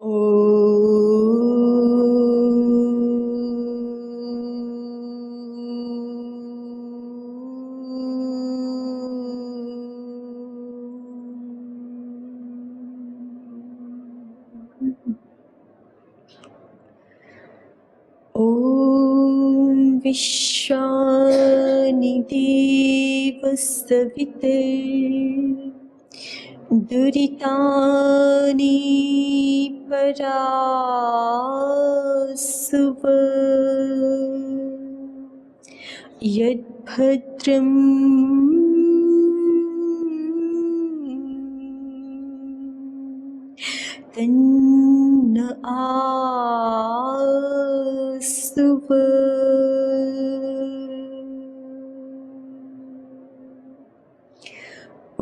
ॐ विश्वानि देवसविते दुरितानि परासुव यद्भद्रं तन्न आस्तुव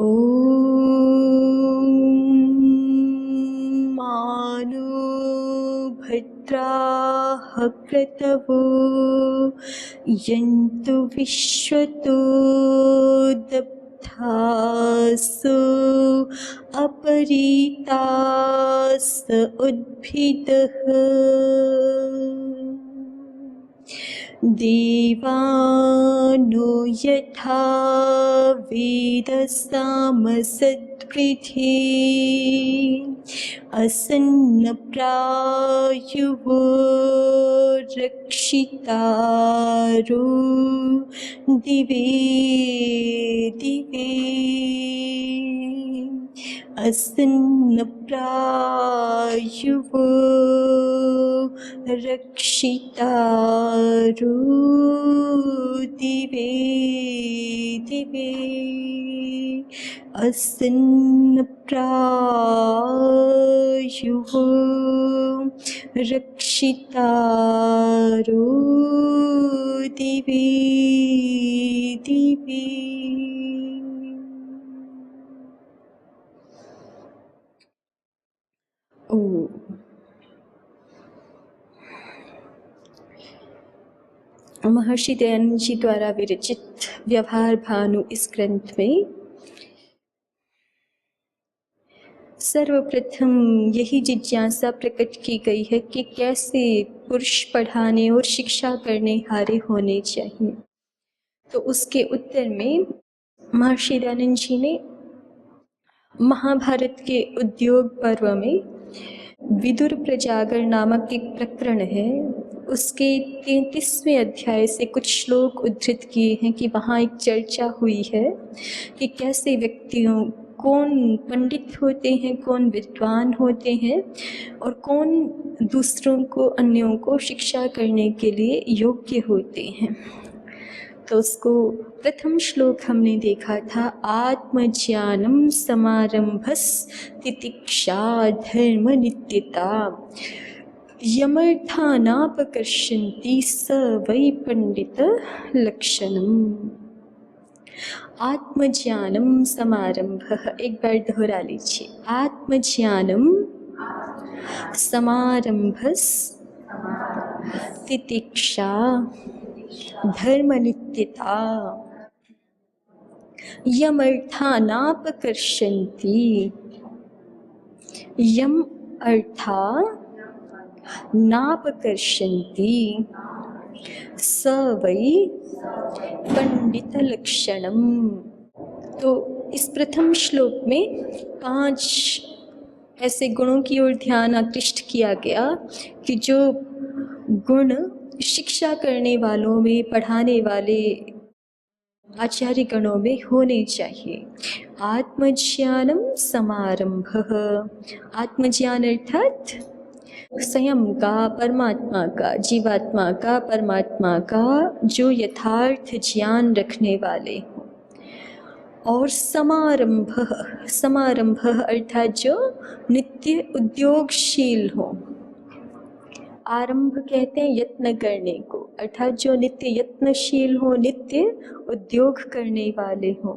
ॐ मानो भद्राः क्रतवो यन्तु विश्वतो दग्धासो अपरीतास उद्भिदः देवानो यथा वेदसामसद्वृद्धि असन्नप्रायुवो रक्षितारो दिवे दिवे असन्नप्रायुवो रक्षितारो दिवे दिवे असन्नप्रायुवो रक्षितारो दिवे दिवे। महर्षि दयानंद जी द्वारा विरचित व्यवहार भानु इस ग्रंथ में सर्वप्रथम यही जिज्ञासा प्रकट की गई है कि कैसे पुरुष पढ़ाने और शिक्षा करने हारे होने चाहिए। तो उसके उत्तर में महर्षि दयानंद जी ने महाभारत के उद्योग पर्व में विदुर प्रजागर नामक एक प्रकरण है, उसके 33वें अध्याय से कुछ श्लोक उद्धृत किए हैं कि वहाँ एक चर्चा हुई है कि कैसे व्यक्तियों कौन पंडित होते हैं, कौन विद्वान होते हैं और कौन दूसरों को अन्यों को शिक्षा करने के लिए योग्य होते हैं। तो उसको प्रथम श्लोक हमने देखा था, आत्मज्ञानम समारंभस तितिक्षा धर्म नित्यता यमर्थानापकर्षन्ति स वै पंडित लक्षणम। आत्मज्ञानम समारंभः, एक बार दोहरा लीजिए, आत्मज्ञानम समारंभस तितिक्षा धर्मनित्यता यमर्थानापकर्षन्ति। यम अर्था नापकर्षन्ति स वै पंडित लक्षणम। तो इस प्रथम श्लोक में 5 ऐसे गुणों की ओर ध्यान आकृष्ट किया गया कि जो गुण शिक्षा करने वालों में, पढ़ाने वाले आचार्य गणों में होने चाहिए। आत्मज्ञानम समारंभः, आत्मज्ञान अर्थात स्वयं का, परमात्मा का, जीवात्मा का, परमात्मा का जो यथार्थ ज्ञान रखने वाले हों। और समारंभः, समारंभः अर्थात जो नित्य उद्योगशील हो। आरंभ कहते हैं यत्न करने को, अर्थात जो नित्य यत्नशील हो, नित्य उद्योग करने वाले हो।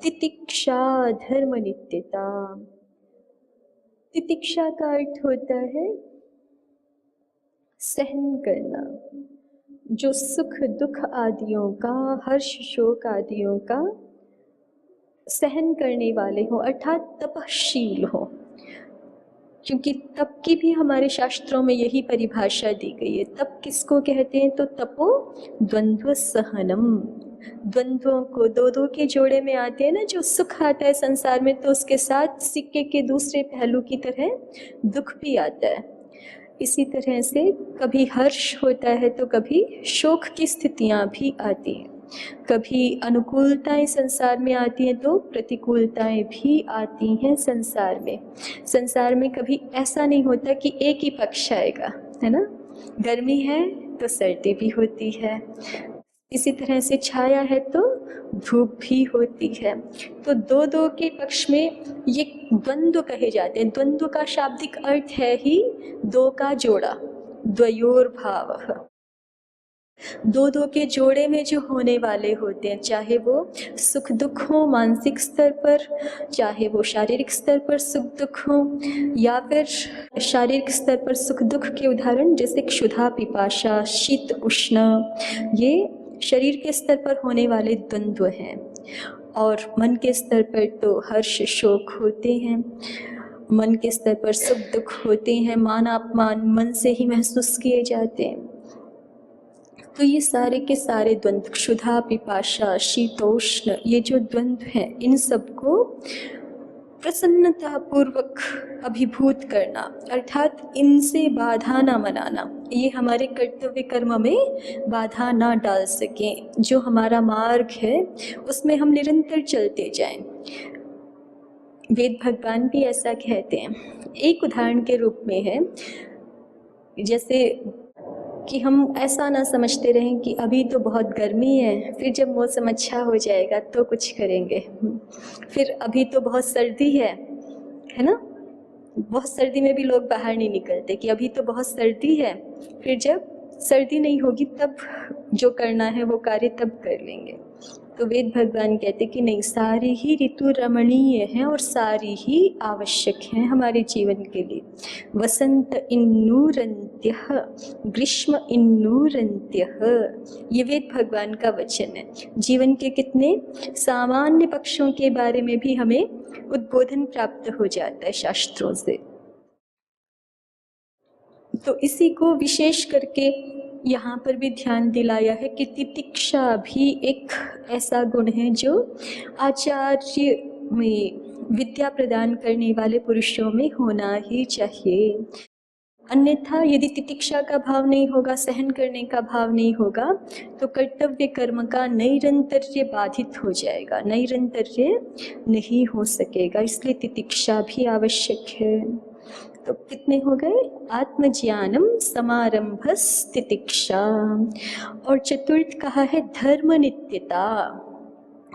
तितिक्षा धर्म नित्यता, तितिक्षा का अर्थ होता है सहन करना, जो सुख दुख आदियों का, हर्ष शोक आदियों का सहन करने वाले हो, अर्थात तपशील हो। क्योंकि तप की भी हमारे शास्त्रों में यही परिभाषा दी गई है। तप किसको कहते हैं? तो तपो द्वंद्व सहनम। द्वंद्वों को, दो दो के जोड़े में आते हैं ना, जो सुख आता है संसार में तो उसके साथ सिक्के के दूसरे पहलू की तरह दुख भी आता है। इसी तरह से कभी हर्ष होता है तो कभी शोक की स्थितियाँ भी आती हैं। कभी अनुकूलताएं संसार में आती हैं तो प्रतिकूलताएं भी आती हैं संसार में। संसार में कभी ऐसा नहीं होता कि एक ही पक्ष आएगा, है ना। गर्मी है तो सर्दी भी होती है, इसी तरह से छाया है तो धूप भी होती है। तो दो दो के पक्ष में ये द्वंद्व कहे जाते हैं। द्वंद्व का शाब्दिक अर्थ है ही दो का जोड़ा, द्वयोर भावः। दो दो के जोड़े में जो होने वाले होते हैं, चाहे वो सुख दुख हो मानसिक स्तर पर, चाहे वो शारीरिक स्तर पर सुख दुख हो, या फिर शारीरिक स्तर पर सुख दुख के उदाहरण जैसे क्षुधा पिपाशा, शीत उष्ण, ये शरीर के स्तर पर होने वाले द्वंद्व हैं। और मन के स्तर पर तो हर्ष शोक होते हैं, मन के स्तर पर सुख दुख होते हैं, मान अपमान मन से ही महसूस किए जाते हैं। तो ये सारे के सारे द्वंद्व, क्षुधा पिपाशा शीतोष्ण, ये जो द्वंद्व हैं, इन सबको प्रसन्नता पूर्वक अभिभूत करना, अर्थात इनसे बाधा ना बनाना, ये हमारे कर्तव्य कर्म में बाधा ना डाल सकें। जो हमारा मार्ग है उसमें हम निरंतर चलते जाएं। वेद भगवान भी ऐसा कहते हैं। एक उदाहरण के रूप में है, जैसे कि हम ऐसा ना समझते रहें कि अभी तो बहुत गर्मी है, फिर जब मौसम अच्छा हो जाएगा तो कुछ करेंगे। फिर अभी तो बहुत सर्दी है ना, बहुत सर्दी में भी लोग बाहर नहीं निकलते कि अभी तो बहुत सर्दी है, फिर जब सर्दी नहीं होगी तब जो करना है वो कार्य तब कर लेंगे। तो वेद भगवान कहते कि नहीं, सारी ही ऋतु रमणीय हैं और सारी ही आवश्यक हैं हमारे जीवन के लिए। वसंत इन्नूरन्त्यः ग्रीष्म इन्नूरन्त्यः, ये वेद भगवान का वचन है। जीवन के कितने सामान्य पक्षों के बारे में भी हमें उद्बोधन प्राप्त हो जाता है शास्त्रों से। तो इसी को विशेष करके यहाँ पर भी ध्यान दिलाया है कि तितिक्षा भी एक ऐसा गुण है जो आचार्य में, विद्या प्रदान करने वाले पुरुषों में होना ही चाहिए। अन्यथा यदि तितिक्षा का भाव नहीं होगा, सहन करने का भाव नहीं होगा, तो कर्तव्य कर्म का नैरंतर्य बाधित हो जाएगा, नैरंतर्य नहीं हो सकेगा। इसलिए तितिक्षा भी आवश्यक है। तो कितने हो गए? आत्मज्ञानम समारंभस तितिक्षा। और चतुर्थ कहा है धर्म नित्यता,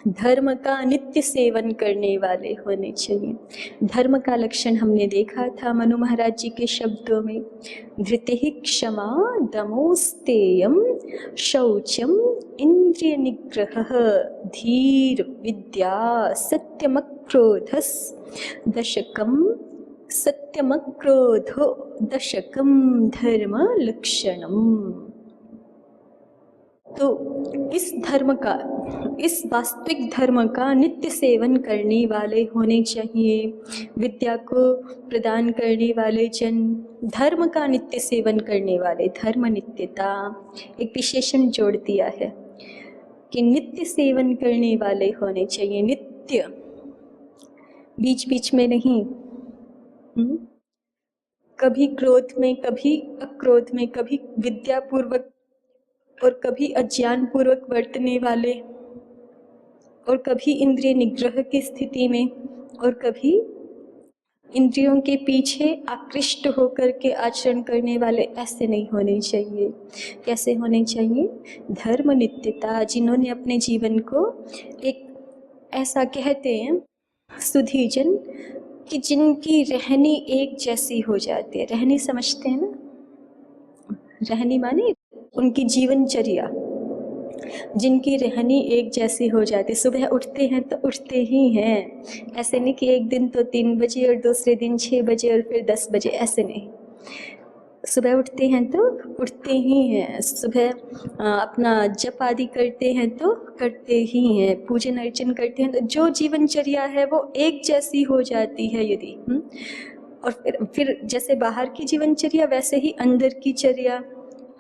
धर्म का नित्य सेवन करने वाले होने चाहिए। धर्म का लक्षण हमने देखा था मनु महाराज जी के शब्दों में, धृतिः क्षमा दमोस्तेयम शौचम इंद्रिय निग्रहः धीर विद्या सत्यमक्रोधस दशकम, सत्यमक्रोधो दशकम धर्म लक्षणम। तो इस धर्म का, इस वास्तविक धर्म का नित्य सेवन करने वाले होने चाहिए। विद्या को प्रदान करने वाले जन धर्म का नित्य सेवन करने वाले, धर्म नित्यता एक विशेषण जोड़ दिया है कि नित्य सेवन करने वाले होने चाहिए। नित्य, बीच बीच में नहीं, कभी क्रोध में, कभी अक्रोध में, कभी विद्यापूर्वक और कभी अज्ञान पूर्वक वर्तने वाले, और कभी इंद्रिय निग्रह की स्थिति में, और कभी इंद्रियों के पीछे आकृष्ट होकर के आचरण करने वाले, ऐसे नहीं होने चाहिए। कैसे होने चाहिए? धर्म नित्यता, जिन्होंने अपने जीवन को एक ऐसा कहते हैं सुधीजन कि जिनकी रहनी एक जैसी हो जाती है। रहनी समझते हैं ना, रहनी माने उनकी जीवनचर्या, जिनकी रहनी एक जैसी हो जाती। सुबह उठते हैं तो उठते ही हैं, ऐसे नहीं कि एक दिन तो 3 बजे और दूसरे दिन 6 बजे और फिर 10 बजे, ऐसे नहीं। सुबह उठते हैं तो उठते ही हैं, सुबह अपना जप आदि करते हैं तो करते ही हैं, पूजन अर्चन करते हैं, तो जो जीवनचर्या है वो एक जैसी हो जाती है। यदि और फिर जैसे बाहर की जीवनचर्या वैसे ही अंदर की चर्या।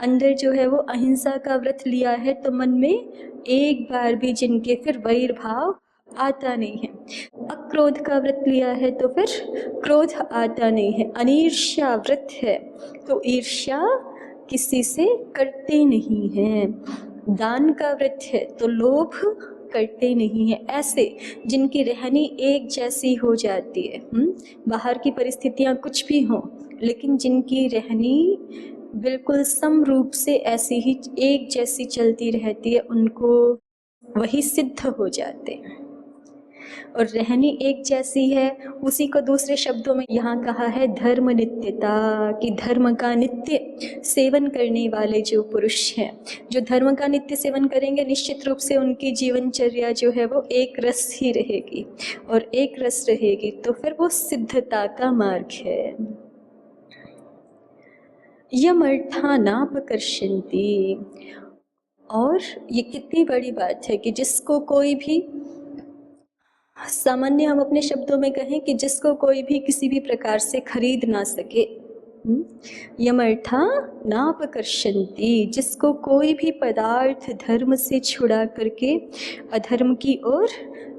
अंदर जो है वो अहिंसा का व्रत लिया है तो मन में एक बार भी जिनके फिर वैर भाव आता नहीं है। अक्रोध का व्रत लिया है तो फिर क्रोध आता नहीं है। अनीर्ष्या व्रत है तो ईर्ष्या किसी से करते नहीं हैं। दान का व्रत है तो लोभ करते नहीं है। ऐसे जिनकी रहनी एक जैसी हो जाती है, बाहर की परिस्थितियाँ कुछ भी हों, लेकिन जिनकी रहनी बिल्कुल समरूप से ऐसी ही एक जैसी चलती रहती है, उनको वही सिद्ध हो जाते हैं। और रहनी एक जैसी है, उसी को दूसरे शब्दों में यहाँ कहा है धर्म नित्यता, कि धर्म का नित्य सेवन करने वाले जो पुरुष हैं, जो धर्म का नित्य सेवन करेंगे, निश्चित रूप से उनकी जीवनचर्या जो है वो एक रस ही रहेगी। और एक रस रहेगी तो फिर वो सिद्धता का मार्ग है। यमर्थानापकर्षन्ति, और ये कितनी बड़ी बात है कि जिसको कोई भी, सामान्य हम अपने शब्दों में कहें कि जिसको कोई भी किसी भी प्रकार से खरीद ना सके, यमर्था नापकर्षन्ति, जिसको कोई भी पदार्थ धर्म से छुड़ा करके अधर्म की ओर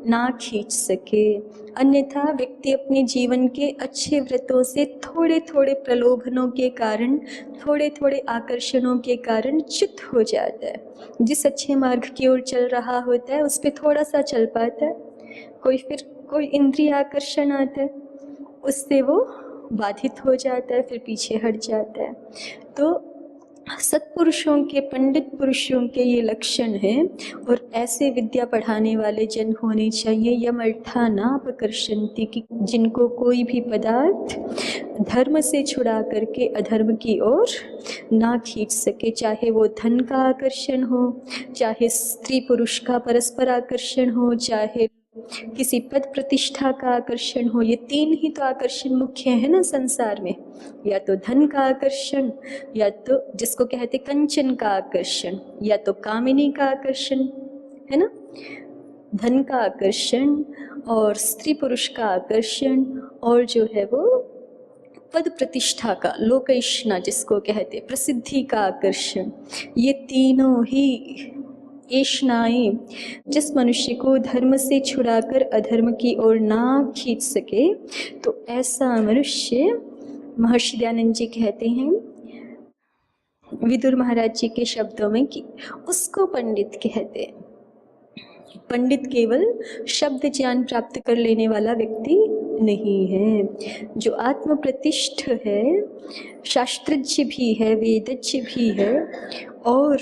ना खींच सके। अन्यथा व्यक्ति अपने जीवन के अच्छे व्रतों से थोड़े थोड़े प्रलोभनों के कारण, थोड़े थोड़े आकर्षणों के कारण च्युत हो जाता है। जिस अच्छे मार्ग की ओर चल रहा होता है उस पर थोड़ा सा चल पाता है, कोई इंद्रिय आकर्षण आता है, उससे वो बाधित हो जाता है, फिर पीछे हट जाता है। तो सत्पुरुषों के, पंडित पुरुषों के ये लक्षण हैं, और ऐसे विद्या पढ़ाने वाले जन होने चाहिए। यमर्थानापकर्षन्ति, कि जिनको कोई भी पदार्थ धर्म से छुड़ा करके अधर्म की ओर ना खींच सके, चाहे वो धन का आकर्षण हो, चाहे स्त्री पुरुष का परस्पर आकर्षण हो, चाहे किसी पद प्रतिष्ठा का आकर्षण हो। ये तीन ही तो आकर्षण मुख्य है ना संसार में, या तो धन का आकर्षण, या तो जिसको कहते कंचन का आकर्षण, या तो कामिनी का आकर्षण, है ना, धन का आकर्षण और स्त्री पुरुष का आकर्षण, और जो है वो पद प्रतिष्ठा का, लोकैष्णा जिसको कहते, प्रसिद्धि का आकर्षण। ये तीनों ही ऐष्णाएं जिस मनुष्य को धर्म से छुड़ाकर अधर्म की ओर ना खींच सके, तो ऐसा मनुष्य, महर्षि दयानंद जी कहते हैं विदुर महाराज जी के शब्दों में कि उसको पंडित कहते हैं। पंडित केवल शब्द ज्ञान प्राप्त कर लेने वाला व्यक्ति नहीं है। जो आत्म प्रतिष्ठ है, शास्त्रज्ञ भी है, वेदज्ञ भी है, और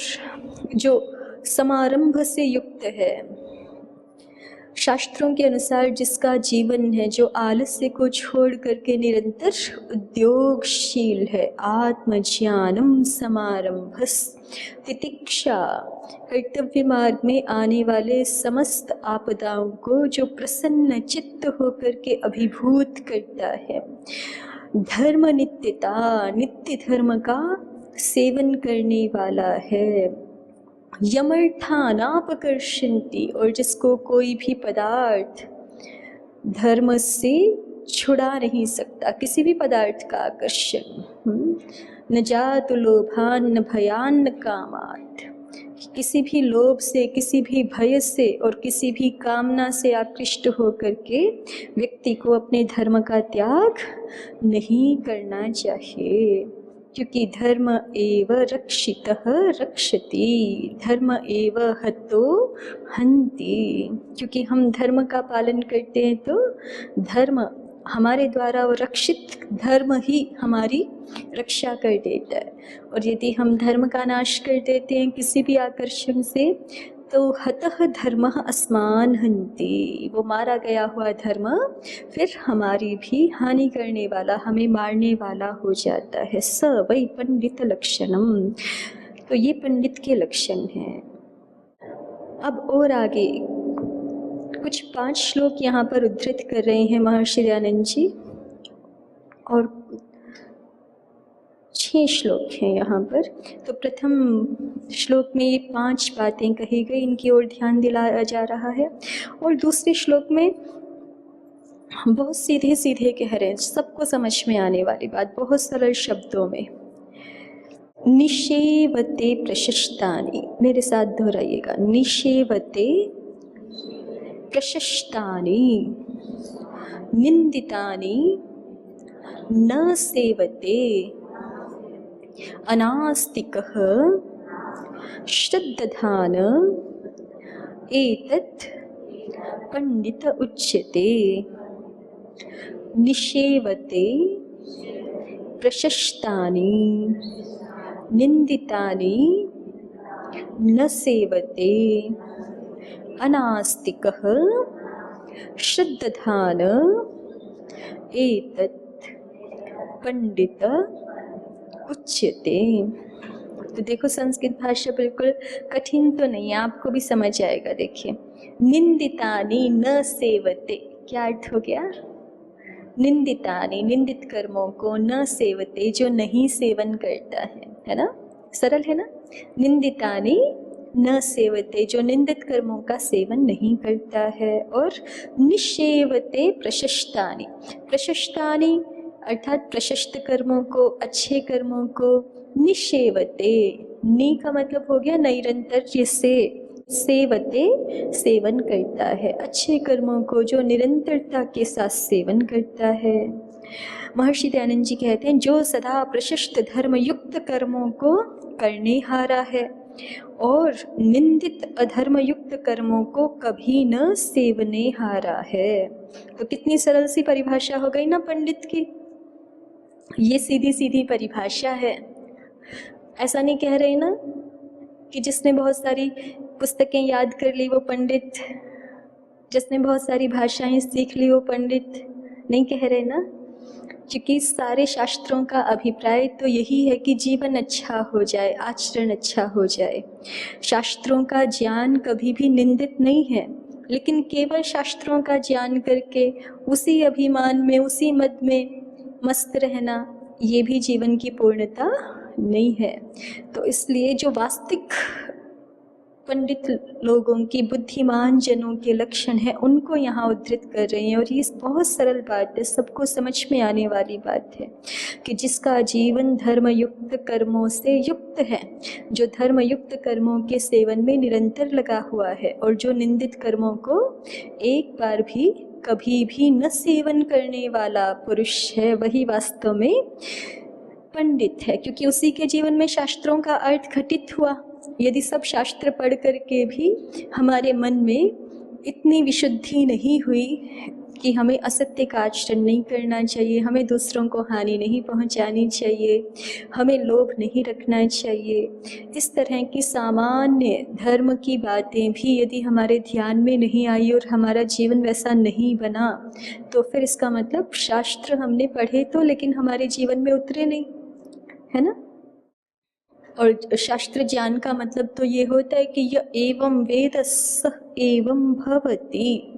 जो समारंभ से युक्त है, शास्त्रों के अनुसार जिसका जीवन है, जो आलस्य को छोड़ करके निरंतर उद्योगशील है, आत्मज्ञानम समारंभस तितिक्षा, कर्तव्य मार्ग में आने वाले समस्त आपदाओं को जो प्रसन्न चित्त होकर के अभिभूत करता है, धर्म नित्यता, नित्य धर्म का सेवन करने वाला है। यमर्थानापकर्षन्ति, और जिसको कोई भी पदार्थ धर्म से छुड़ा नहीं सकता, किसी भी पदार्थ का आकर्षण, न जातु लोभान न भयान न कामात्, किसी भी लोभ से, किसी भी भय से और किसी भी कामना से आकृष्ट होकर के व्यक्ति को अपने धर्म का त्याग नहीं करना चाहिए। क्योंकि धर्म एव रक्षितः रक्षति, धर्म एव हतो हन्ति। क्योंकि हम धर्म का पालन करते हैं तो धर्म हमारे द्वारा वो रक्षित धर्म ही हमारी रक्षा कर देता है। और यदि हम धर्म का नाश कर देते हैं किसी भी आकर्षण से, तो हतः धर्मः अस्मान् हन्ति, वो मारा गया हुआ धर्म फिर हमारी भी हानि करने वाला, हमें मारने वाला हो जाता है। स वै पंडित लक्षणम, तो ये पंडित के लक्षण हैं। अब और आगे कुछ 5 श्लोक यहाँ पर उद्धृत कर रहे हैं महर्षि दयानंद जी, और 6 श्लोक हैं यहाँ पर। तो प्रथम श्लोक में ये 5 बातें कही गई, इनकी ओर ध्यान दिलाया जा रहा है। और दूसरे श्लोक में बहुत सीधे सीधे कह रहे हैं, सबको समझ में आने वाली बात, बहुत सरल शब्दों में। निषेवते प्रशस्तानि, मेरे साथ दोहराइएगा, निषेवते प्रशस्तानि निंदितानि न सेवते अनास्तिकः श्रद्धान एतत् पंडित उच्यते। निषेवते प्रशस्तानि निंदितानि न सेवते अनास्तिकः श्रद्धान एतत् पंडित उच्यते। तो देखो संस्कृत भाषा बिल्कुल कठिन तो नहीं है, आपको भी समझ आएगा। देखिए, निंदितानि न सेवते, क्या अर्थ हो गया? निंदितानि, निंदित कर्मों को, न सेवते, जो नहीं सेवन करता है ना? सरल है ना? निंदितानि न सेवते, जो निंदित कर्मों का सेवन नहीं करता है। और निषेवते प्रशस्तानि, प्रशस्तानि अर्थात प्रशस्त कर्मों को, अच्छे कर्मों को, निषेवते, नी का मतलब हो गया निरंतर, जिससे सेवते सेवन करता है, अच्छे कर्मों को जो निरंतरता के साथ सेवन करता है। महर्षि दयानंद जी कहते हैं, जो सदा प्रशस्त धर्म युक्त कर्मों को करने हारा है और निंदित अधर्म युक्त कर्मों को कभी न सेवने हारा है। तो कितनी सरल सी परिभाषा हो गई ना पंडित की। ये सीधी सीधी परिभाषा है। ऐसा नहीं कह रहे ना कि जिसने बहुत सारी पुस्तकें याद कर ली वो पंडित, जिसने बहुत सारी भाषाएं सीख ली वो पंडित, नहीं कह रहे ना। क्योंकि सारे शास्त्रों का अभिप्राय तो यही है कि जीवन अच्छा हो जाए, आचरण अच्छा हो जाए। शास्त्रों का ज्ञान कभी भी निंदित नहीं है, लेकिन केवल शास्त्रों का ज्ञान करके उसी अभिमान में, उसी मद में मस्त रहना, ये भी जीवन की पूर्णता नहीं है। तो इसलिए जो वास्तविक पंडित लोगों की, बुद्धिमान जनों के लक्षण है, उनको यहाँ उद्धृत कर रहे हैं। और ये बहुत सरल बात है, सबको समझ में आने वाली बात है कि जिसका जीवन धर्मयुक्त कर्मों से युक्त है, जो धर्मयुक्त कर्मों के सेवन में निरंतर लगा हुआ है और जो निंदित कर्मों को एक बार भी कभी भी न सेवन करने वाला पुरुष है, वही वास्तव में पंडित है। क्योंकि उसी के जीवन में शास्त्रों का अर्थ घटित हुआ। यदि सब शास्त्र पढ़ करके भी हमारे मन में इतनी विशुद्धि नहीं हुई कि हमें असत्य का आचरण नहीं करना चाहिए, हमें दूसरों को हानि नहीं पहुंचानी चाहिए, हमें लोभ नहीं रखना चाहिए, इस तरह की सामान्य धर्म की बातें भी यदि हमारे ध्यान में नहीं आई और हमारा जीवन वैसा नहीं बना, तो फिर इसका मतलब शास्त्र हमने पढ़े तो, लेकिन हमारे जीवन में उतरे नहीं, है ना। और शास्त्र ज्ञान का मतलब तो ये होता है कि यह एवं वेद स एवं भवति।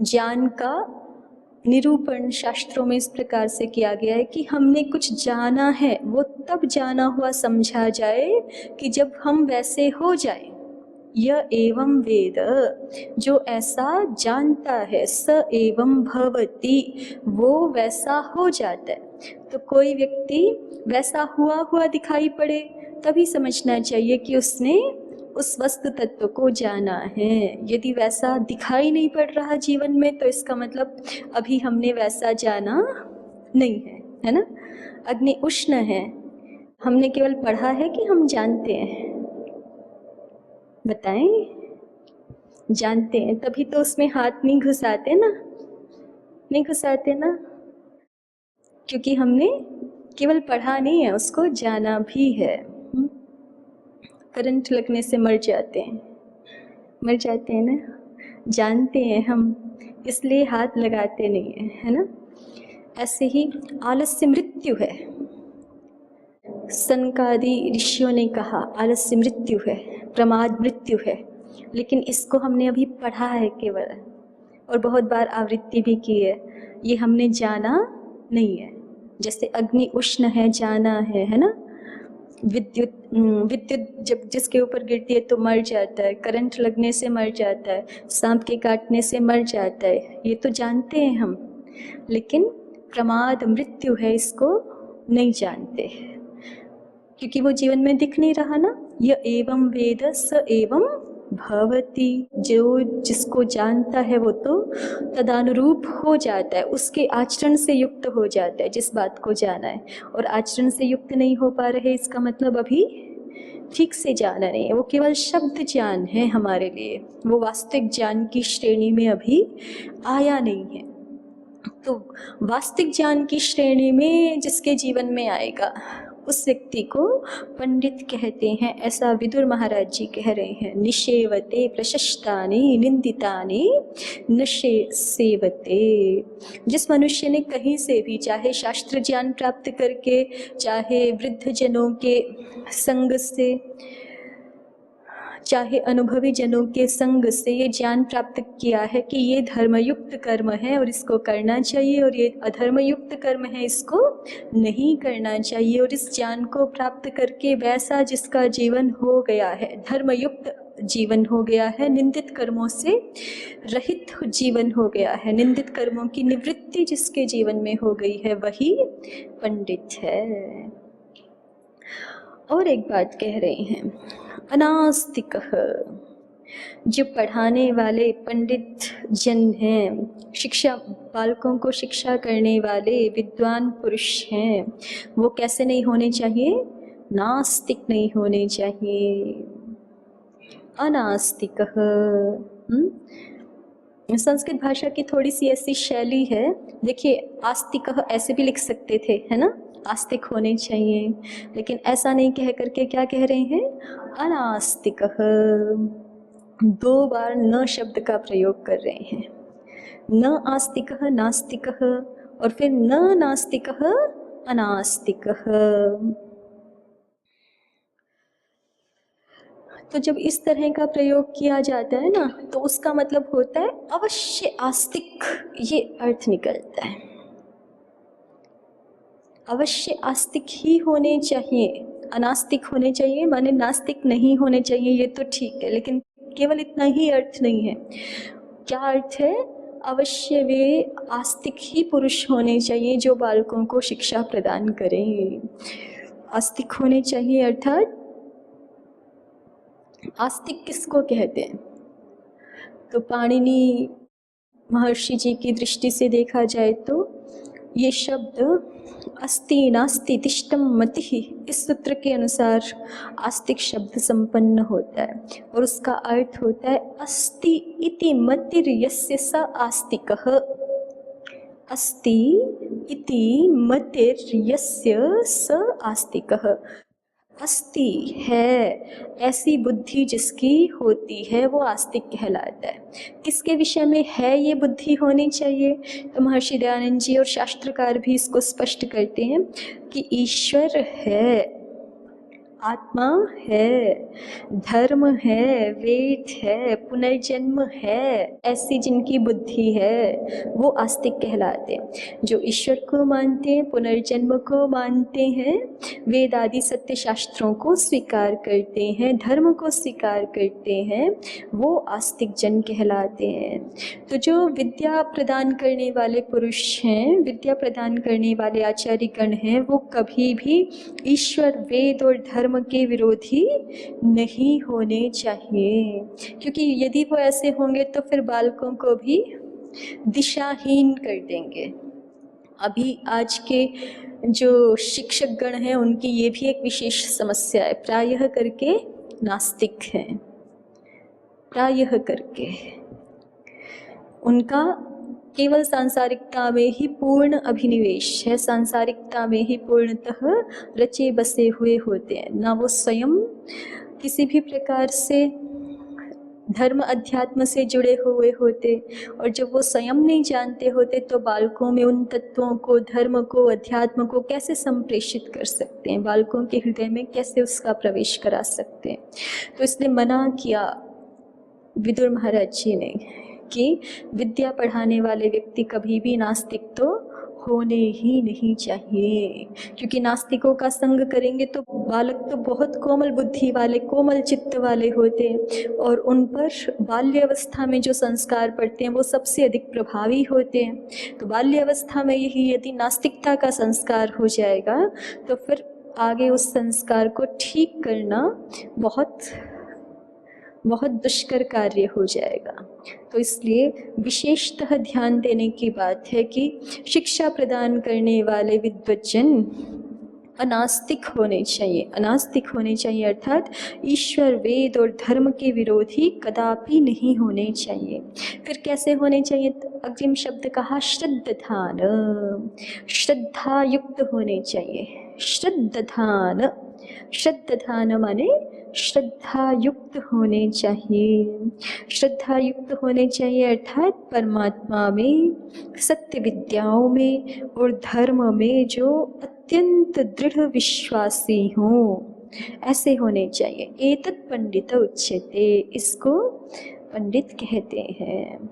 ज्ञान का निरूपण शास्त्रों में इस प्रकार से किया गया है कि हमने कुछ जाना है, वो तब जाना हुआ समझा जाए कि जब हम वैसे हो जाए। यह एवं वेद, जो ऐसा जानता है, स एवं भवति, वो वैसा हो जाता है। तो कोई व्यक्ति वैसा हुआ हुआ दिखाई पड़े, तभी समझना चाहिए कि उसने उस वस्तु तत्व को जाना है। यदि वैसा दिखाई नहीं पड़ रहा जीवन में, तो इसका मतलब अभी हमने वैसा जाना नहीं है ना। अग्नि उष्ण है, हमने केवल पढ़ा है कि हम जानते हैं? बताएं, जानते हैं, तभी तो उसमें हाथ नहीं घुसाते ना, नहीं घुसाते ना, क्योंकि हमने केवल पढ़ा नहीं है, उसको जाना भी है। करंट लगने से मर जाते हैं, मर जाते हैं ना, जानते हैं हम, इसलिए हाथ लगाते नहीं हैं, है ना। ऐसे ही आलस्य मृत्यु है। सनकादि ऋषियों ने कहा आलस्य मृत्यु है, प्रमाद मृत्यु है, लेकिन इसको हमने अभी पढ़ा है केवल, और बहुत बार आवृत्ति भी की है, ये हमने जाना नहीं है। जैसे अग्नि उष्ण है, जाना है ना। विद्युत जब जिसके ऊपर गिरती है तो मर जाता है, करंट लगने से मर जाता है, सांप के काटने से मर जाता है, ये तो जानते हैं हम। लेकिन प्रमाद मृत्यु है, इसको नहीं जानते, क्योंकि वो जीवन में दिख नहीं रहा ना। यह एवं वेद स एवं भवति, जो जिसको जानता है वो तो तदानुरूप हो जाता है, उसके आचरण से युक्त हो जाता है जिस बात को जाना है। और आचरण से युक्त नहीं हो पा रहे, इसका मतलब अभी ठीक से जाना नहीं है, वो केवल शब्द ज्ञान है हमारे लिए, वो वास्तविक ज्ञान की श्रेणी में अभी आया नहीं है। तो वास्तविक ज्ञान की श्रेणी में जिसके जीवन में आएगा उस व्यक्ति को पंडित कहते हैं, ऐसा विदुर महाराज जी कह रहे हैं। निषेवते प्रशस्तानि निंदितानि न सेवते। जिस मनुष्य ने कहीं से भी, चाहे शास्त्र ज्ञान प्राप्त करके, चाहे वृद्ध जनों के संग से, चाहे अनुभवी जनों के संग से ये ज्ञान प्राप्त किया है कि ये धर्मयुक्त कर्म है और इसको करना चाहिए, और ये अधर्मयुक्त कर्म है, इसको नहीं करना चाहिए, और इस ज्ञान को प्राप्त करके वैसा जिसका जीवन हो गया है, धर्मयुक्त जीवन हो गया है, निंदित कर्मों से रहित जीवन हो गया है, निंदित कर्मों की निवृत्ति जिसके जीवन में हो गई है, वही पंडित है। और एक बात कह रहे हैं, अनास्तिक, जो पढ़ाने वाले पंडित जन हैं, शिक्षा, बालकों को शिक्षा करने वाले विद्वान पुरुष हैं, वो कैसे नहीं होने चाहिए? नास्तिक नहीं होने चाहिए, अनास्तिक। संस्कृत भाषा की थोड़ी सी ऐसी शैली है, देखिए आस्तिक ऐसे भी लिख सकते थे, है ना, आस्तिक होने चाहिए, लेकिन ऐसा नहीं कह करके क्या कह रहे हैं? अनास्तिक। 2 बार न शब्द का प्रयोग कर रहे हैं, न आस्तिक नास्तिक, और फिर न नास्तिक अनास्तिक। तो जब इस तरह का प्रयोग किया जाता है ना, तो उसका मतलब होता है अवश्य आस्तिक, ये अर्थ निकलता है। अवश्य आस्तिक ही होने चाहिए, अनास्तिक होने चाहिए माने नास्तिक नहीं होने चाहिए, ये तो ठीक है, लेकिन केवल इतना ही अर्थ नहीं है। क्या अर्थ है? अवश्य वे आस्तिक ही पुरुष होने चाहिए जो बालकों को शिक्षा प्रदान करें। आस्तिक होने चाहिए अर्थात आस्तिक किसको कहते हैं? तो पाणिनि महर्षि जी की दृष्टि से देखा जाए तो ये शब्द अस्ति नास्ति तिष्ठम मतिः, इस सूत्र के अनुसार आस्तिक शब्द संपन्न होता है, और उसका अर्थ होता है अस्ति इति मतिर्यस्य स आस्तिकः। अस्ति इति मतिर्यस्य स आस्तिकः। अस्ति है, ऐसी बुद्धि जिसकी होती है वो आस्तिक कहलाता है। किसके विषय में है ये बुद्धि होनी चाहिए? तो महर्षि दयानंद जी और शास्त्रकार भी इसको स्पष्ट करते हैं कि ईश्वर है, आत्मा है, धर्म है, वेद है, पुनर्जन्म है, ऐसी जिनकी बुद्धि है वो आस्तिक कहलाते हैं। जो ईश्वर को मानते हैं, पुनर्जन्म को मानते हैं, वेद आदि सत्य शास्त्रों को स्वीकार करते हैं, धर्म को स्वीकार करते हैं, वो आस्तिक जन कहलाते हैं। तो जो विद्या प्रदान करने वाले पुरुष हैं, विद्या प्रदान करने वाले आचार्यगण हैं, वो कभी भी ईश्वर, वेद और धर्म के विरोधी नहीं होने चाहिए, क्योंकि यदि वो ऐसे होंगे तो फिर बालकों को भी दिशाहीन कर देंगे। अभी आज के जो शिक्षक गण हैं उनकी ये भी एक विशेष समस्या है, प्रायः करके नास्तिक हैं, प्रायः करके उनका केवल सांसारिकता में ही पूर्ण अभिनिवेश है, सांसारिकता में ही पूर्णतः रचे बसे हुए होते हैं, ना वो स्वयं किसी भी प्रकार से धर्म अध्यात्म से जुड़े हुए होते, और जब वो स्वयं नहीं जानते होते तो बालकों में उन तत्वों को, धर्म को, अध्यात्म को कैसे संप्रेषित कर सकते हैं, बालकों के हृदय में कैसे उसका प्रवेश करा सकते हैं। तो इसलिए मना किया विदुर महाराज जी ने कि विद्या पढ़ाने वाले व्यक्ति कभी भी नास्तिक तो होने ही नहीं चाहिए, क्योंकि नास्तिकों का संग करेंगे तो बालक तो बहुत कोमल बुद्धि वाले, कोमल चित्त वाले होते हैं, और उन पर बाल्यावस्था में जो संस्कार पड़ते हैं वो सबसे अधिक प्रभावी होते हैं। तो बाल्यावस्था में यही यदि नास्तिकता का संस्कार हो जाएगा तो फिर आगे उस संस्कार को ठीक करना बहुत बहुत दुष्कर कार्य हो जाएगा। तो इसलिए विशेषतः ध्यान देने की बात है कि शिक्षा प्रदान करने वाले विद्वज्जन अनास्तिक होने चाहिए। अनास्तिक होने चाहिए अर्थात ईश्वर, वेद और धर्म के विरोधी कदापि नहीं होने चाहिए। फिर कैसे होने चाहिए? तो अग्रिम शब्द कहा श्रद्धान, श्रद्धा युक्त होने चाहिए। श्रद्धान, श्रद्धान माने श्रद्धा युक्त होने चाहिए। श्रद्धा युक्त होने चाहिए अर्थात परमात्मा में, सत्य विद्याओं में और धर्म में जो अत्यंत दृढ़ विश्वासी हों, ऐसे होने चाहिए। एतत् पंडित उच्यते, इसको पंडित कहते हैं।